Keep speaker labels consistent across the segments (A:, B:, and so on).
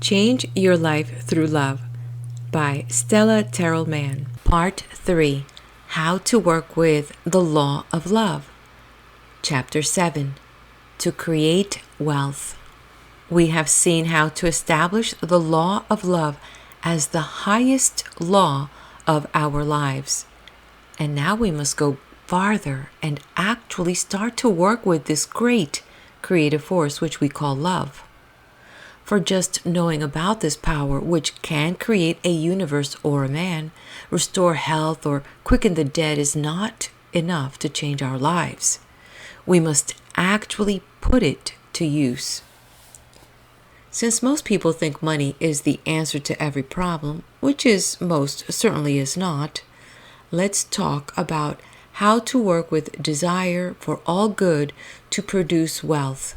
A: Change Your Life Through Love by Stella Terrill Mann. Part 3. How to Work with the Law of Love. Chapter 7. To Create Wealth. We have seen how to establish the law of love as the highest law of our lives. And now we must go farther and actually start to work with this great creative force which we call love. For just knowing about this power, which can create a universe or a man, restore health, or quicken the dead, is not enough to change our lives. We must actually put it to use. Since most people think money is the answer to every problem, which is most certainly is not, let's talk about how to work with desire for all good to produce wealth.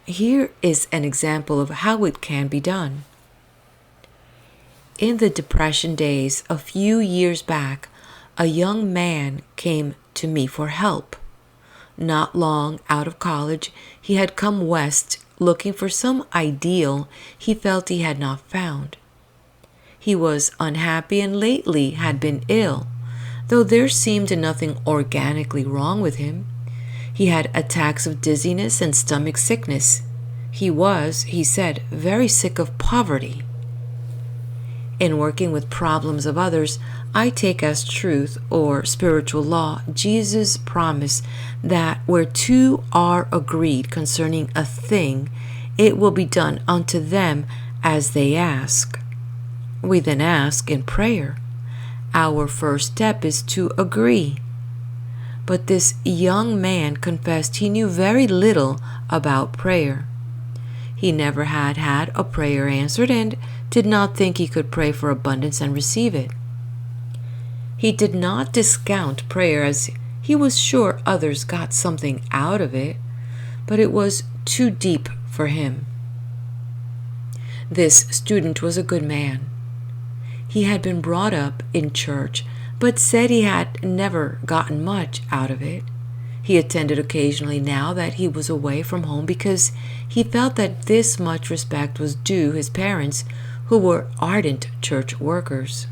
A: Here is an example of how it can be done. In the Depression days a few years back, a young man came to me for help. Not long out of college, he had come west looking for some ideal he felt he had not found. He was unhappy and lately had been ill, though there seemed nothing organically wrong with him. He had attacks of dizziness and stomach sickness. He was, he said, very sick of poverty. In working with problems of others, I take as truth or spiritual law Jesus' promise that where two are agreed concerning a thing, it will be done unto them as they ask. We then ask in prayer. Our first step is to agree. But this young man confessed he knew very little about prayer. He never had had a prayer answered and did not think he could pray for abundance and receive it. He did not discount prayer, as he was sure others got something out of it, but it was too deep for him. This student was a good man. He had been brought up in church, but said he had never gotten much out of it. He attended occasionally now that he was away from home because he felt that this much respect was due his parents, who were ardent church workers.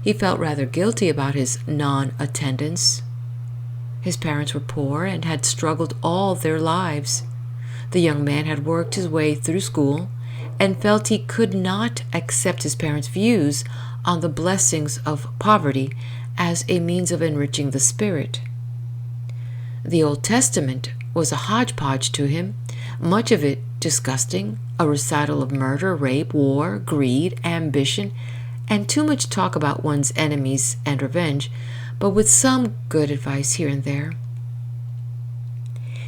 A: He felt rather guilty about his non-attendance. His parents were poor and had struggled all their lives. The young man had worked his way through school and felt he could not accept his parents' views on the blessings of poverty as a means of enriching the spirit. The Old Testament was a hodgepodge to him, much of it disgusting, a recital of murder, rape, war, greed, ambition, and too much talk about one's enemies and revenge, but with some good advice here and there.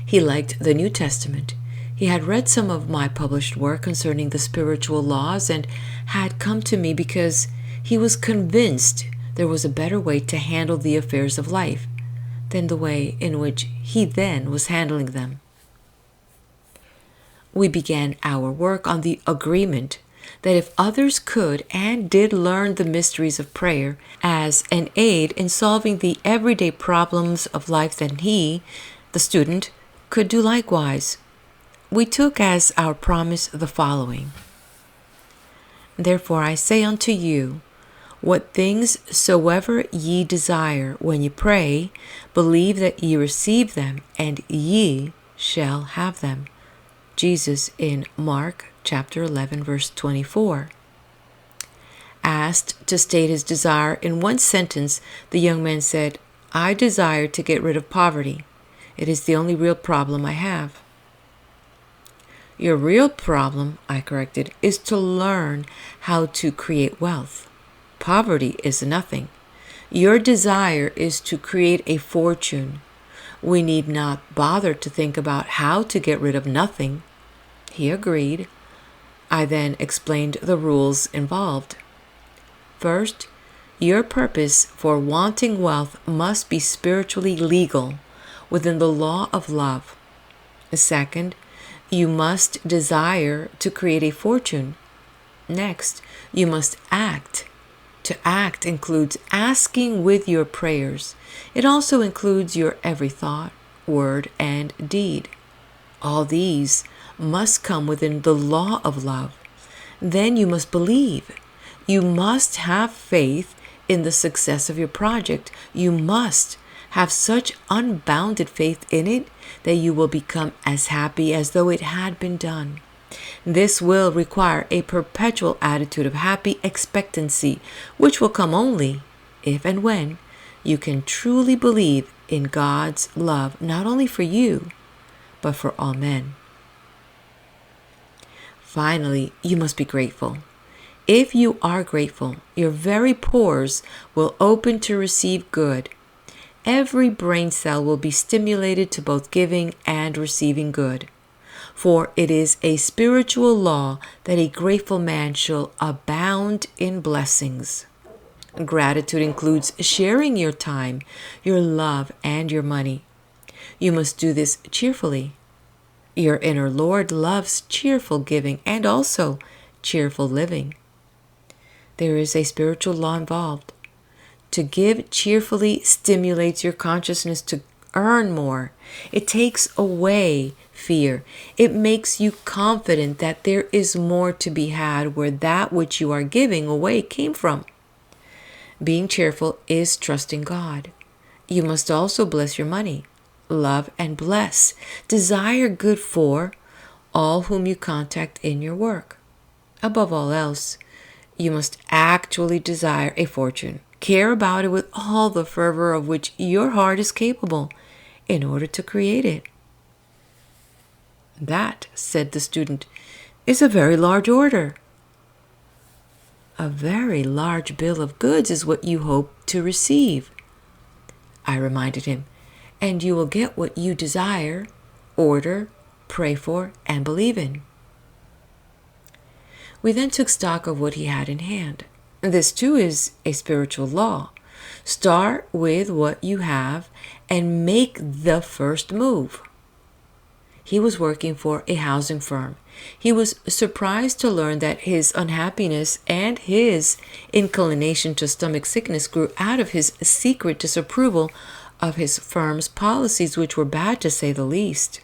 A: He liked the New Testament. He had read some of my published work concerning the spiritual laws and had come to me because he was convinced there was a better way to handle the affairs of life than the way in which he then was handling them. We began our work on the agreement that if others could and did learn the mysteries of prayer as an aid in solving the everyday problems of life, then he, the student, could do likewise. We took as our promise the following: Therefore I say unto you, what things soever ye desire when ye pray, believe that ye receive them, and ye shall have them. Jesus in Mark chapter 11, verse 24. Asked to state his desire in one sentence, the young man said, I desire to get rid of poverty. It is the only real problem I have. Your real problem, I corrected, is to learn how to create wealth. Poverty is nothing. Your desire is to create a fortune. We need not bother to think about how to get rid of nothing. He agreed. I then explained the rules involved. First, your purpose for wanting wealth must be spiritually legal within the law of love. Second, you must desire to create a fortune. Next, you must act. To act includes asking with your prayers. It also includes your every thought, word, and deed. All these must come within the law of love. Then you must believe. You must have faith in the success of your project. You must have such unbounded faith in it that you will become as happy as though it had been done. This will require a perpetual attitude of happy expectancy, which will come only if and when you can truly believe in God's love, not only for you, but for all men. Finally, you must be grateful. If you are grateful, your very pores will open to receive good. Every brain cell will be stimulated to both giving and receiving good. For it is a spiritual law that a grateful man shall abound in blessings. Gratitude includes sharing your time, your love, and your money. You must do this cheerfully. Your inner Lord loves cheerful giving and also cheerful living. There is a spiritual law involved. To give cheerfully stimulates your consciousness to earn more. It takes away fear. It makes you confident that there is more to be had where that which you are giving away came from. Being cheerful is trusting God. You must also bless your money. Love and bless. Desire good for all whom you contact in your work. Above all else, you must actually desire a fortune. Care about it with all the fervor of which your heart is capable in order to create it. That, said the student, is a very large order. A very large bill of goods is what you hope to receive. I reminded him, and you will get what you desire, order, pray for, and believe in. We then took stock of what he had in hand. This too is a spiritual law. Start with what you have and make the first move. He was working for a housing firm. He was surprised to learn that his unhappiness and his inclination to stomach sickness grew out of his secret disapproval of his firm's policies, which were bad to say the least.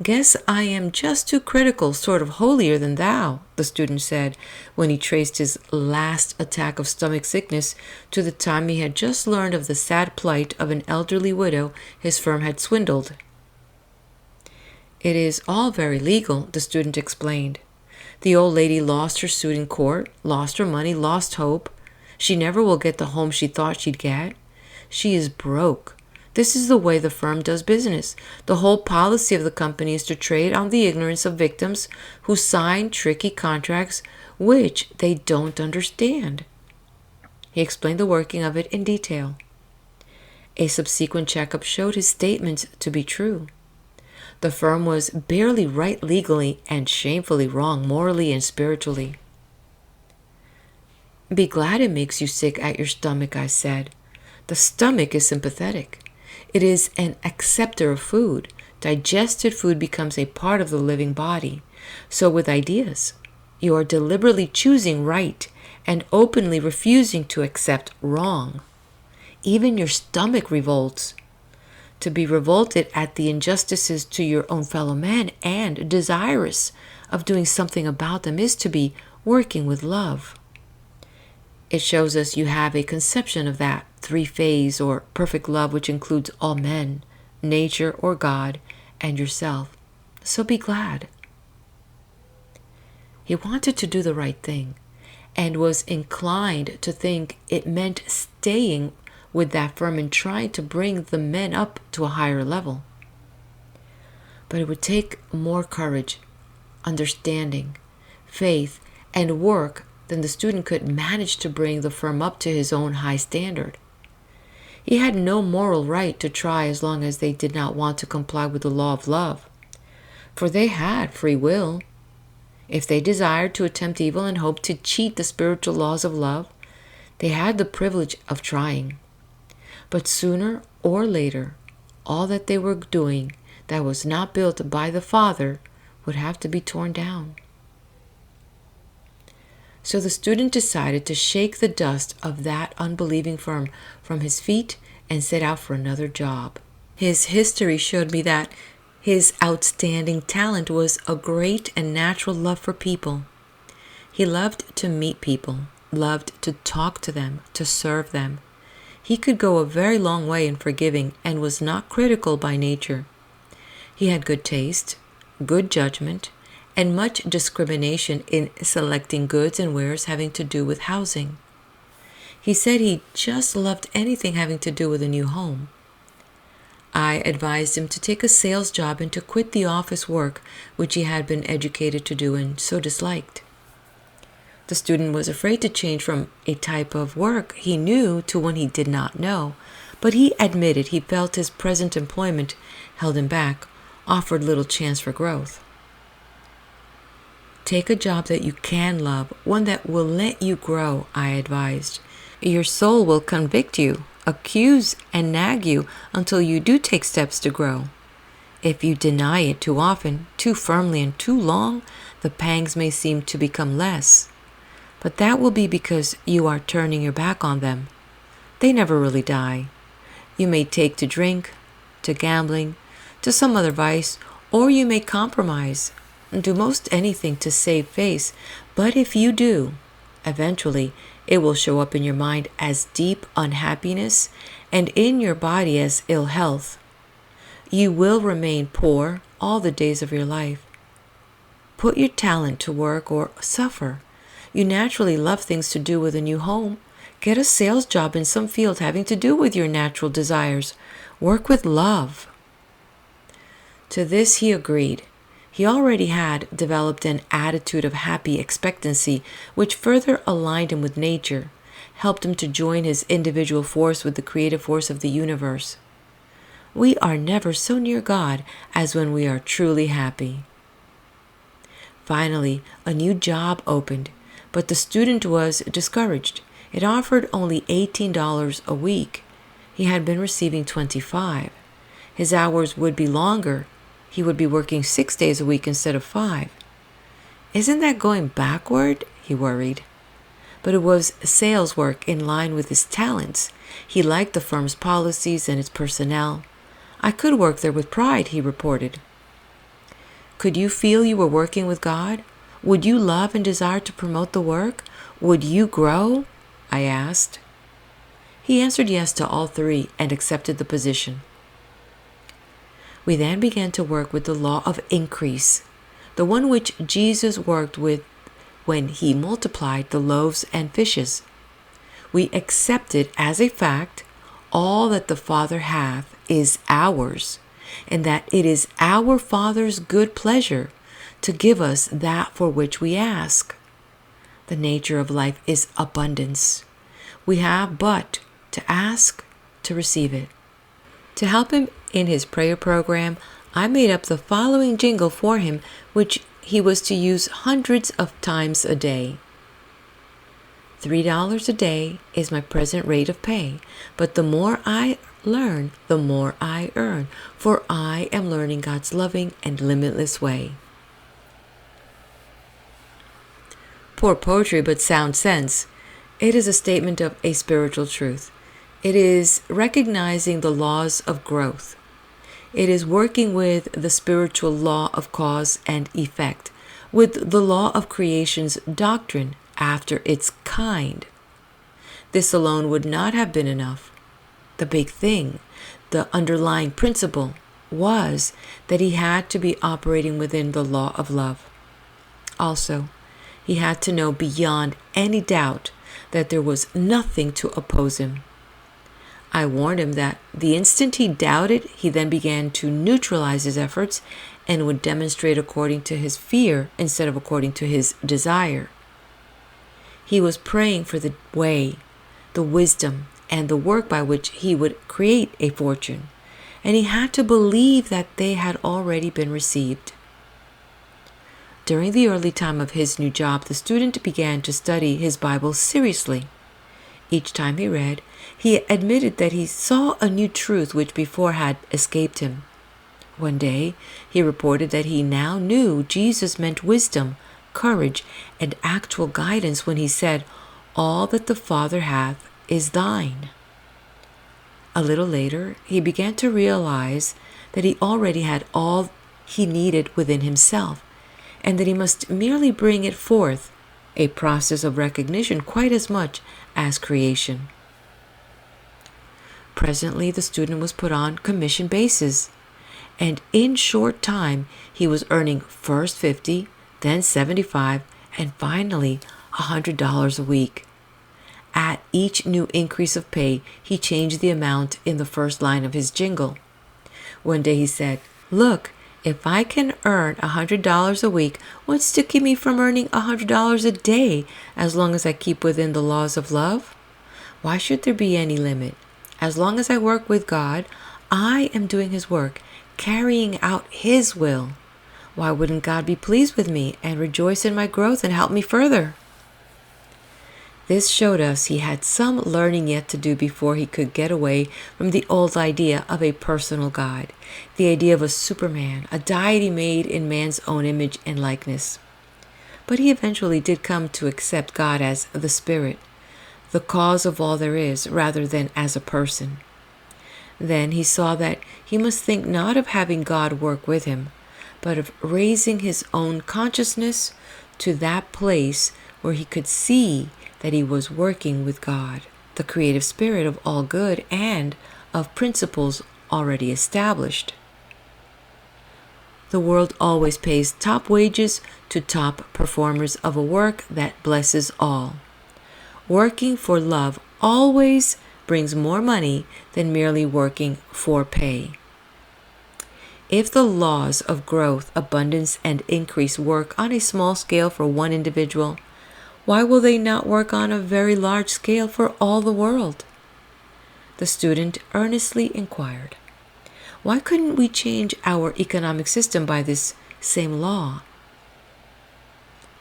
A: Guess I am just too critical, sort of holier than thou, the student said when he traced his last attack of stomach sickness to the time he had just learned of the sad plight of an elderly widow his firm had swindled. It is all very legal, the student explained. The old lady lost her suit in court, lost her money, lost hope. She never will get the home she thought she'd get. She is broke. This is the way the firm does business. The whole policy of the company is to trade on the ignorance of victims who sign tricky contracts which they don't understand. He explained the working of it in detail. A subsequent checkup showed his statements to be true. The firm was barely right legally and shamefully wrong morally and spiritually. Be glad it makes you sick at your stomach, I said. The stomach is sympathetic. It is an acceptor of food. Digested food becomes a part of the living body. So with ideas, you are deliberately choosing right and openly refusing to accept wrong. Even your stomach revolts. To be revolted at the injustices to your own fellow men and desirous of doing something about them is to be working with love. It shows us you have a conception of that three-phase or perfect love which includes all men, nature or God, and yourself. So be glad. He wanted to do the right thing and was inclined to think it meant staying with that firm and trying to bring the men up to a higher level. But it would take more courage, understanding, faith, and work than the student could manage to bring the firm up to his own high standard. He had no moral right to try as long as they did not want to comply with the law of love, for they had free will. If they desired to attempt evil and hoped to cheat the spiritual laws of love, they had the privilege of trying. But sooner or later, all that they were doing that was not built by the Father would have to be torn down. So the student decided to shake the dust of that unbelieving firm from his feet and set out for another job. His history showed me that His outstanding talent was a great and natural love for people. He loved to meet people, loved to talk to them, to serve them. He could go a very long way in forgiving and was not critical by nature. He had good taste, good judgment, and much discrimination in selecting goods and wares having to do with housing. He said he just loved anything having to do with a new home. I advised him to take a sales job and to quit the office work which he had been educated to do and so disliked. The student was afraid to change from a type of work he knew to one he did not know, but he admitted he felt his present employment held him back, offered little chance for growth. Take a job that you can love, one that will let you grow, I advised. Your soul will convict you, accuse and nag you until you do take steps to grow. If you deny it too often, too firmly, and too long, the pangs may seem to become less. But that will be because you are turning your back on them. They never really die. You may take to drink, to gambling, to some other vice, or you may compromise and do most anything to save face. But if you do, eventually it will show up in your mind as deep unhappiness and in your body as ill health. You will remain poor all the days of your life. Put your talent to work or suffer. You naturally love things to do with a new home. Get a sales job in some field having to do with your natural desires. Work with love. To this he agreed. He already had developed an attitude of happy expectancy, which further aligned him with nature, helped him to join his individual force with the creative force of the universe. We are never so near God as when we are truly happy. Finally, a new job opened, but the student was discouraged. It offered only $18 a week. He had been receiving $25. His hours would be longer. He would be working 6 days a week instead of 5. Isn't that going backward? He worried. But it was sales work in line with his talents. He liked the firm's policies and its personnel. I could work there with pride, he reported. Could you feel you were working with God? Would you love and desire to promote the work? Would you grow? I asked. He answered yes to all three and accepted the position. We then began to work with the law of increase, the one which Jesus worked with when he multiplied the loaves and fishes. We accepted as a fact all that the Father hath is ours, and that it is our Father's good pleasure to give us that for which we ask. The nature of life is abundance. We have but to ask to receive it. To help him in his prayer program, I made up the following jingle for him, which he was to use hundreds of times a day. $3 a day is my present rate of pay, but the more I learn, the more I earn, for I am learning God's loving and limitless way. Poor poetry, but sound sense. It is a statement of a spiritual truth. It is recognizing the laws of growth. It is working with the spiritual law of cause and effect, with the law of creation's doctrine after its kind. This alone would not have been enough. The big thing, the underlying principle, was that he had to be operating within the law of love. Also, he had to know beyond any doubt that there was nothing to oppose him. I warned him that the instant he doubted, he then began to neutralize his efforts and would demonstrate according to his fear instead of according to his desire. He was praying for the way, the wisdom, and the work by which he would create a fortune, and he had to believe that they had already been received. During the early time of his new job, the student began to study his Bible seriously. Each time he read, he admitted that he saw a new truth which before had escaped him. One day, he reported that he now knew Jesus meant wisdom, courage, and actual guidance when he said, "All that the Father hath is thine." A little later, he began to realize that he already had all he needed within himself, and that he must merely bring it forth, a process of recognition quite as much as creation. Presently, the student was put on commission basis, and in short time he was earning first 50, then 75, and finally $100 a week. At each new increase of pay, he changed the amount in the first line of his jingle. One day he said, "Look, if I can earn $100 a week, what's to keep me from earning $100 a day as long as I keep within the laws of love? Why should there be any limit? As long as I work with God, I am doing His work, carrying out His will. Why wouldn't God be pleased with me and rejoice in my growth and help me further?" This showed us he had some learning yet to do before he could get away from the old idea of a personal God, the idea of a Superman, a deity made in man's own image and likeness. But he eventually did come to accept God as the Spirit, the cause of all there is, rather than as a person. Then he saw that he must think not of having God work with him, but of raising his own consciousness to that place where he could see that he was working with God, the creative spirit of all good and of principles already established. The world always pays top wages to top performers of a work that blesses all. Working for love always brings more money than merely working for pay. If the laws of growth, abundance, and increase work on a small scale for one individual, why will they not work on a very large scale for all the world? The student earnestly inquired, why couldn't we change our economic system by this same law?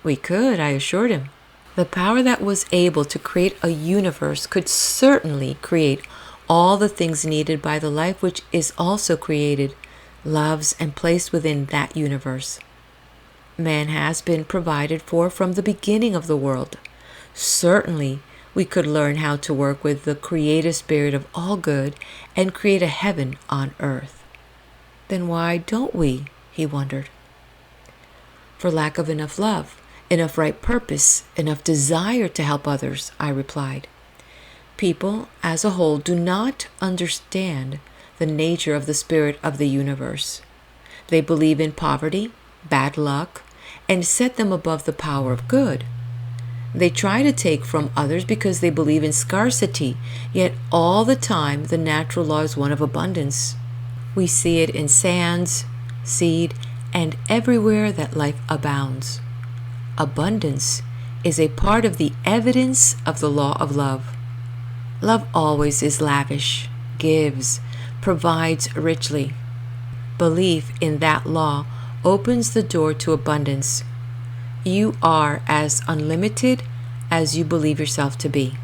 A: We could, I assured him. The power that was able to create a universe could certainly create all the things needed by the life which is also created, loves, and placed within that universe. Man has been provided for from the beginning of the world. Certainly, we could learn how to work with the creative spirit of all good and create a heaven on earth. Then why don't we? He wondered. For lack of enough love, enough right purpose, enough desire to help others, I replied. People, as a whole, do not understand the nature of the spirit of the universe. They believe in poverty, bad luck, and set them above the power of good. They try to take from others because they believe in scarcity, yet all the time the natural law is one of abundance. We see it in sands, seed, and everywhere that life abounds. Abundance is a part of the evidence of the law of love. Love always is lavish, gives, provides richly. Belief in that law opens the door to abundance. You are as unlimited as you believe yourself to be.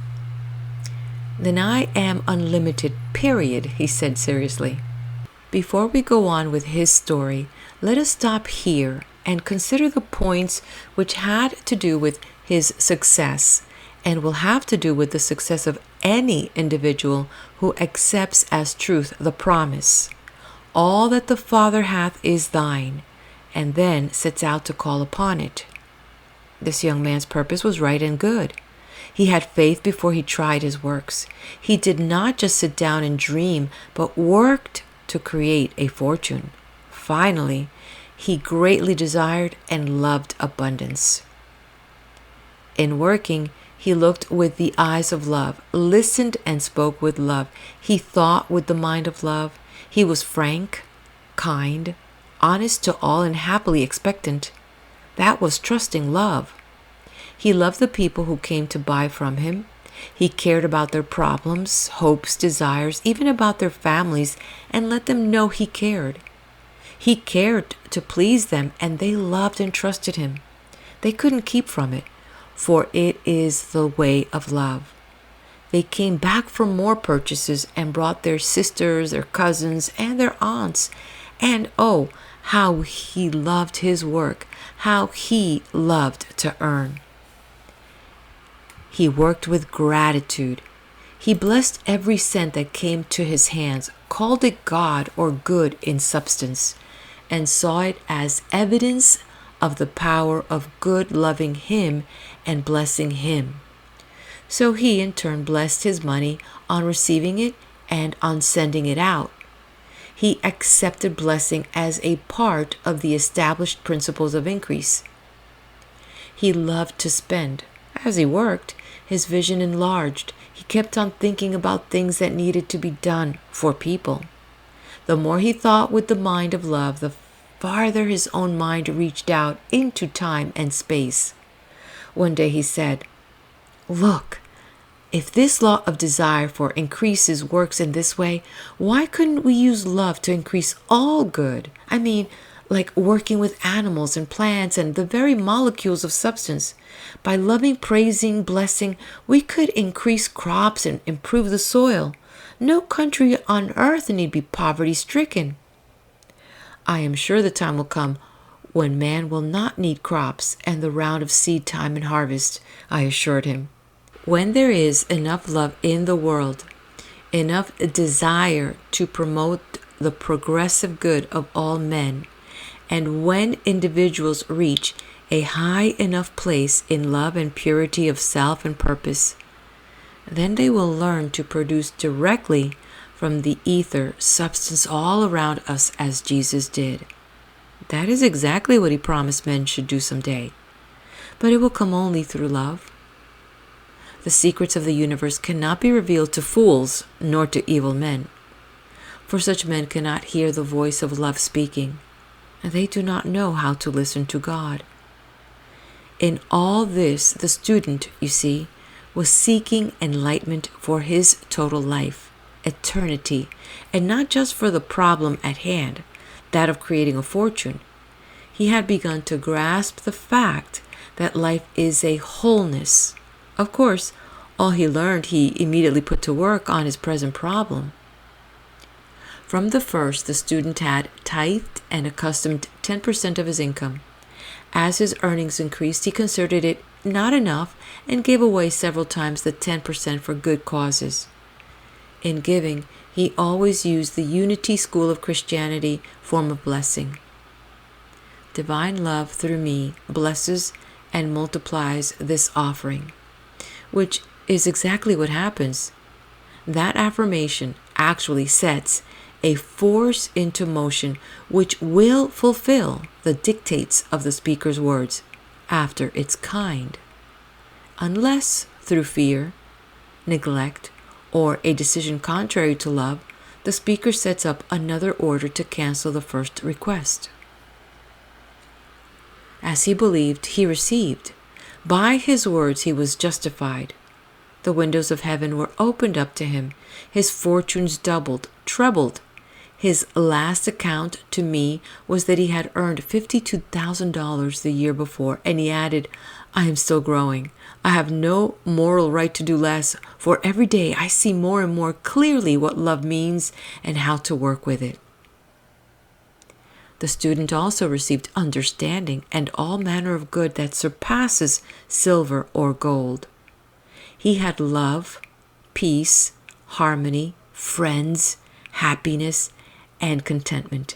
A: Then I am unlimited, period, he said seriously. Before we go on with his story, let us stop here and consider the points which had to do with his success and will have to do with the success of any individual who accepts as truth the promise, all that the Father hath is thine, and then sets out to call upon it. This young man's purpose was right and good. He had faith before he tried his works. He did not just sit down and dream, but worked to create a fortune. Finally, he greatly desired and loved abundance. In working, he looked with the eyes of love, listened and spoke with love. He thought with the mind of love. He was frank, kind, honest to all, and happily expectant. That was trusting love. He loved the people who came to buy from him. He cared about their problems, hopes, desires, even about their families, and let them know he cared. He cared to please them, and they loved and trusted him. They couldn't keep from it, for it is the way of love. They came back for more purchases and brought their sisters, their cousins, and their aunts. And oh, how he loved his work, how he loved to earn. He worked with gratitude. He blessed every cent that came to his hands, called it God or good in substance, and saw it as evidence of the power of good loving him and blessing him. So he in turn blessed his money on receiving it and on sending it out. He accepted blessing as a part of the established principles of increase. He loved to spend. As he worked, his vision enlarged. He kept on thinking about things that needed to be done for people. The more he thought with the mind of love, the farther his own mind reached out into time and space. One day he said, "Look, if this law of desire for increases works in this way, why couldn't we use love to increase all good? I mean, like working with animals and plants and the very molecules of substance. By loving, praising, blessing, we could increase crops and improve the soil. No country on earth need be poverty-stricken." I am sure the time will come when man will not need crops and the round of seed time and harvest, I assured him. When there is enough love in the world, enough desire to promote the progressive good of all men, and when individuals reach a high enough place in love and purity of self and purpose, then they will learn to produce directly from the ether substance all around us as Jesus did. That is exactly what he promised men should do someday. But it will come only through love. The secrets of the universe cannot be revealed to fools nor to evil men, for such men cannot hear the voice of love speaking, and they do not know how to listen to God. In all this, the student, you see, was seeking enlightenment for his total life, eternity, and not just for the problem at hand, that of creating a fortune. He had begun to grasp the fact that life is a wholeness. Of course, all he learned he immediately put to work on his present problem. From the first, the student had tithed and accustomed 10% of his income. As his earnings increased, he considered it not enough and gave away several times the 10% for good causes. In giving, he always used the unity school of Christianity form of blessing. Divine love through me blesses and multiplies this offering, which is exactly what happens. That affirmation actually sets a force into motion which will fulfill the dictates of the speaker's words after its kind, unless through fear, neglect, or a decision contrary to love, the speaker sets up another order to cancel the first request. As he believed, he received. By his words he was justified. The windows of heaven were opened up to him. His fortunes doubled, trebled. His last account to me was that he had earned $52,000 the year before, and he added, "I am still growing. I have no moral right to do less, for every day I see more and more clearly what love means and how to work with it." The student also received understanding and all manner of good that surpasses silver or gold. He had love, peace, harmony, friends, happiness, and contentment.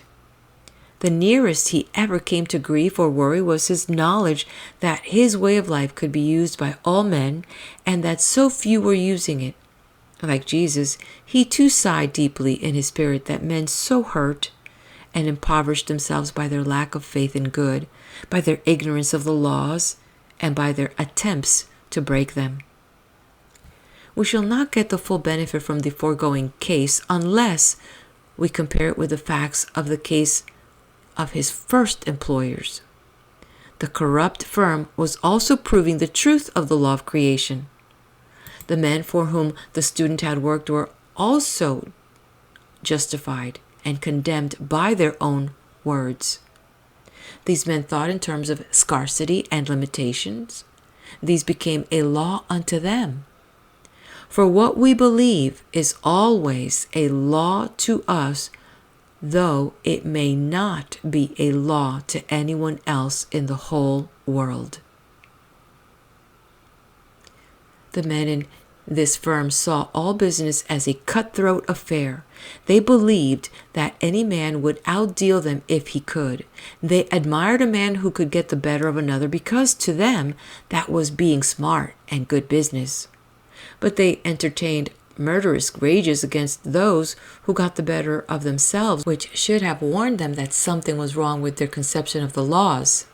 A: The nearest he ever came to grief or worry was his knowledge that his way of life could be used by all men and that so few were using it. Like Jesus, he too sighed deeply in his spirit that men so hurt and impoverished themselves by their lack of faith in good, by their ignorance of the laws, and by their attempts to break them. We shall not get the full benefit from the foregoing case unless we compare it with the facts of the case of his first employers. The corrupt firm was also proving the truth of the law of creation. The men for whom the student had worked were also justified and condemned by their own words. These men thought in terms of scarcity and limitations. These became a law unto them. For what we believe is always a law to us, though it may not be a law to anyone else in the whole world. The men in This firm saw all business as a cutthroat affair. They believed that any man would outdeal them if he could. They admired a man who could get the better of another because to them that was being smart and good business. But they entertained murderous rages against those who got the better of themselves, which should have warned them that something was wrong with their conception of the laws.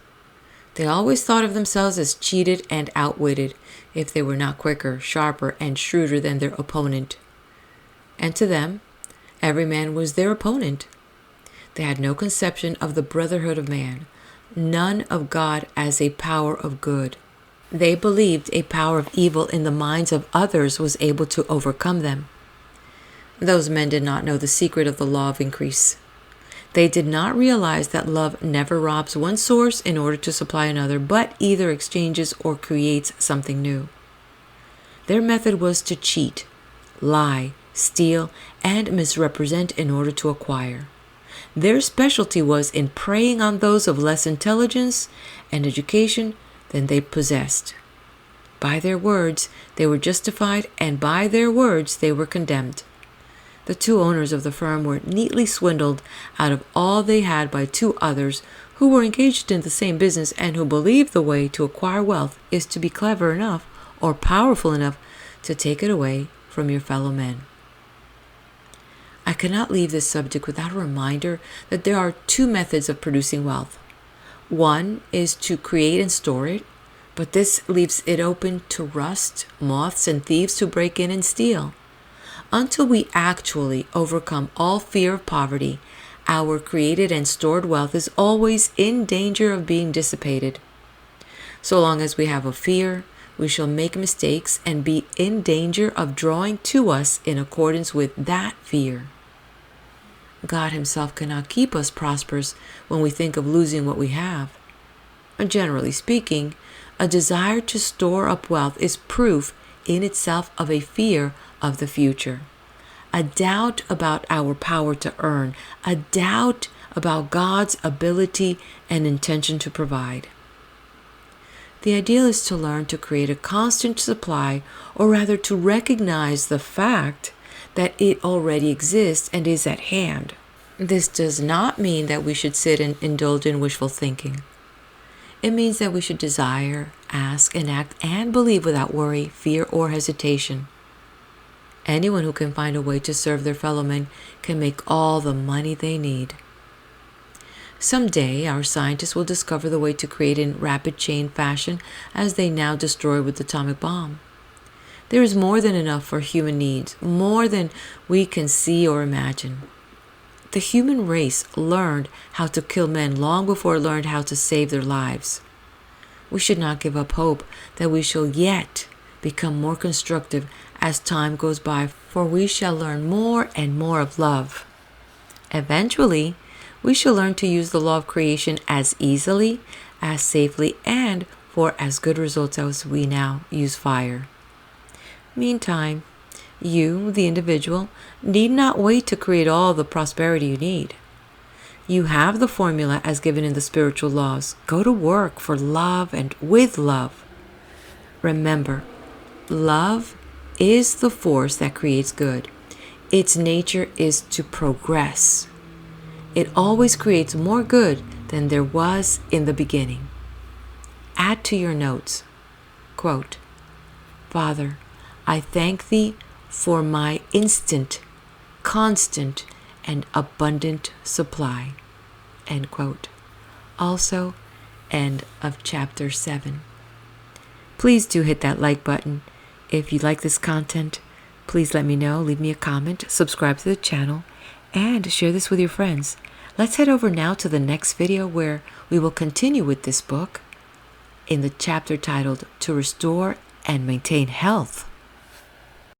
A: They always thought of themselves as cheated and outwitted if they were not quicker, sharper, and shrewder than their opponent. And to them, every man was their opponent. They had no conception of the brotherhood of man, none of God as a power of good. They believed a power of evil in the minds of others was able to overcome them. Those men did not know the secret of the law of increase. They did not realize that love never robs one source in order to supply another, but either exchanges or creates something new. Their method was to cheat, lie, steal, and misrepresent in order to acquire. Their specialty was in preying on those of less intelligence and education than they possessed. By their words they were justified, and by their words they were condemned. The two owners of the firm were neatly swindled out of all they had by two others who were engaged in the same business and who believed the way to acquire wealth is to be clever enough or powerful enough to take it away from your fellow men. I cannot leave this subject without a reminder that there are two methods of producing wealth. One is to create and store it, but this leaves it open to rust, moths, and thieves to break in and steal. Until we actually overcome all fear of poverty, our created and stored wealth is always in danger of being dissipated. So long as we have a fear, we shall make mistakes and be in danger of drawing to us in accordance with that fear. God Himself cannot keep us prosperous when we think of losing what we have. Generally speaking, a desire to store up wealth is proof in itself of a fear of the future, a doubt about our power to earn, a doubt about God's ability and intention to provide. The ideal is to learn to create a constant supply, or rather to recognize the fact that it already exists and is at hand. This does not mean that we should sit and indulge in wishful thinking. It means that we should desire, ask, and act and believe without worry, fear, or hesitation. Anyone who can find a way to serve their fellow men can make all the money they need. Someday, our scientists will discover the way to create in rapid chain fashion as they now destroy with the atomic bomb. There is more than enough for human needs, more than we can see or imagine. The human race learned how to kill men long before it learned how to save their lives. We should not give up hope that we shall yet become more constructive as time goes by, for we shall learn more and more of love. Eventually, we shall learn to use the law of creation as easily, as safely, and for as good results as we now use fire. Meantime, you, the individual, need not wait to create all the prosperity you need. You have the formula as given in the spiritual laws. Go to work for love and with love. Remember, love is the force that creates good. Its nature is to progress. It always creates more good than there was in the beginning. Add to your notes, quote, Father, I thank Thee for my instant, constant, and abundant supply. End quote. Also, end of chapter 7. Please do hit that like button. If you like this content, please let me know. Leave me a comment, subscribe to the channel, and share this with your friends. Let's head over now to the next video where we will continue with this book in the chapter titled To Restore and Maintain Health.